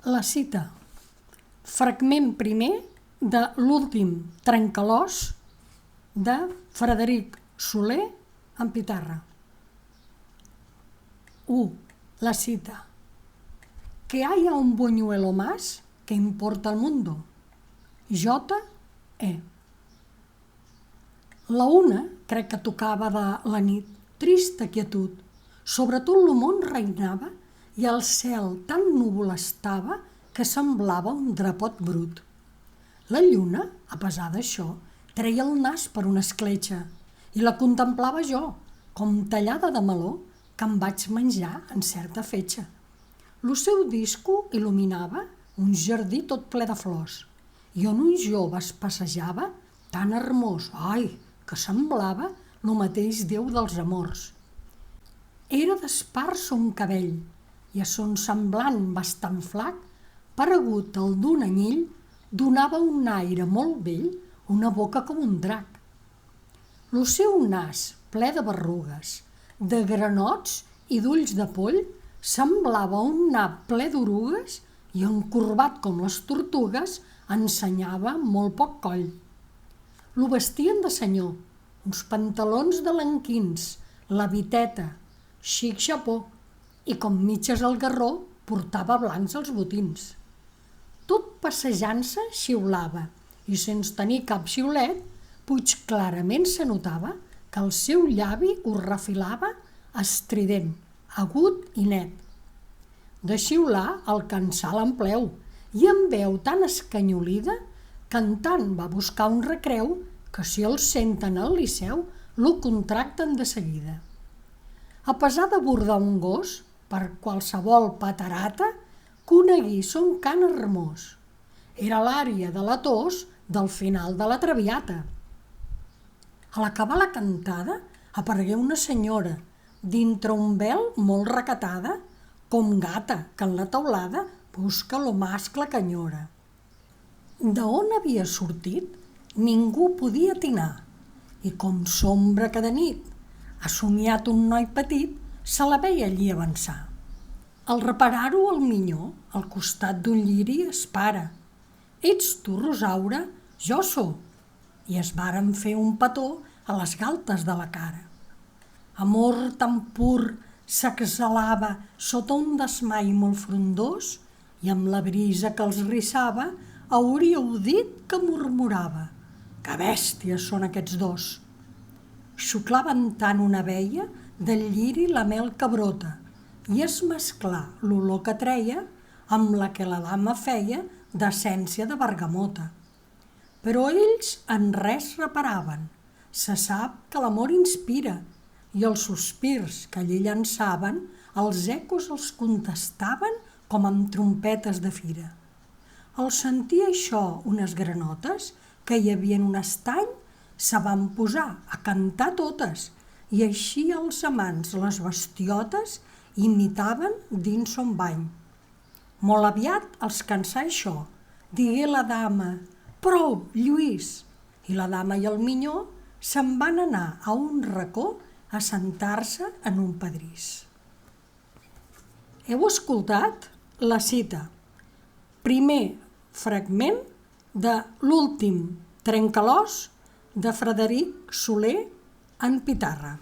La cita. Fragment primer de l'últim trencalòs de Frederic Soler en Pitarra. 1. La cita. Que haya un buñuelo más que importa al mundo. J.E. La una crec que tocava de la nit, trista quietud. Sobre tot el món reinava i el cel tan núvol estava que semblava un drapot brut. La lluna, a pesar d'això, treia el nas per una escletxa i la contemplava jo, com tallada de meló que em vaig menjar en certa fetge. El seu disco il·luminava un jardí tot ple de flors i on un jove es passejava tan hermós, que semblava el mateix Déu dels amors. Era d'espars son cabell i a son semblant bastant flac, paregut el d'un anyill, donava un aire molt vell, una boca com un drac. El seu nas, ple de berrugues, de granots i d'ulls de poll, semblava un nap ple d'orugues i encorbat com les tortugues ensenyava molt poc coll. Lo vestien de senyor, uns pantalons de lanquins, la viteta, xic xapó, i com mitges al garró portava blancs els botins. Tot passejant-se xiulava i sense tenir cap xiulet, puig clarament se notava que el seu llavi ho refilava estrident, agut i net. De xiular el cansà l'empleu i amb veu tan escanyolida cantant va buscar un recreu que si el senten al Liceu lo contracten de seguida. A pesar de bordar un gos, per qualsevol paterata, coneguí son cant hermós. Era l'ària de la tos del final de la Traviata. A l'acabar la cantada aparegué una senyora, dintre un vel molt recatada, com gata que en la teulada busca lo mascle que enyora. D'on havia sortit ningú podia atinar, i com sombra que de nit ha somiat un noi petit, se la veia allí avançar. Al reparar-ho el minyó, al costat d'un lliri, es para. «Ets tu, Rosaura?» «Jo sóc», i es varen fer un petó a les galtes de la cara. Amor tan pur s'exhalava sota un desmai molt frondós i amb la brisa que els rissava hauríeu dit que murmurava: «Que bèsties són aquests dos!» Xuclaven tant una veia del lliri la mel que brota i es mesclà l'olor que treia amb la que la dama feia d'essència de bergamota. Però ells en res reparaven. Se sap que l'amor inspira i els sospirs que allí llançaven els ecos els contestaven com amb trompetes de fira. Al sentir això unes granotes que hi havia en un estany se van posar a cantar totes i així els amants les bestiotes imitaven dins son bany. Molt aviat els cansà això, digué la dama: «Prou, Lluís!» i la dama i el minyó se'n van anar a un racó a sentar-se en un pedrís. Heu escoltat la cita. Primer fragment de l'últim trencalòs de Frederic Soler en Pitarra.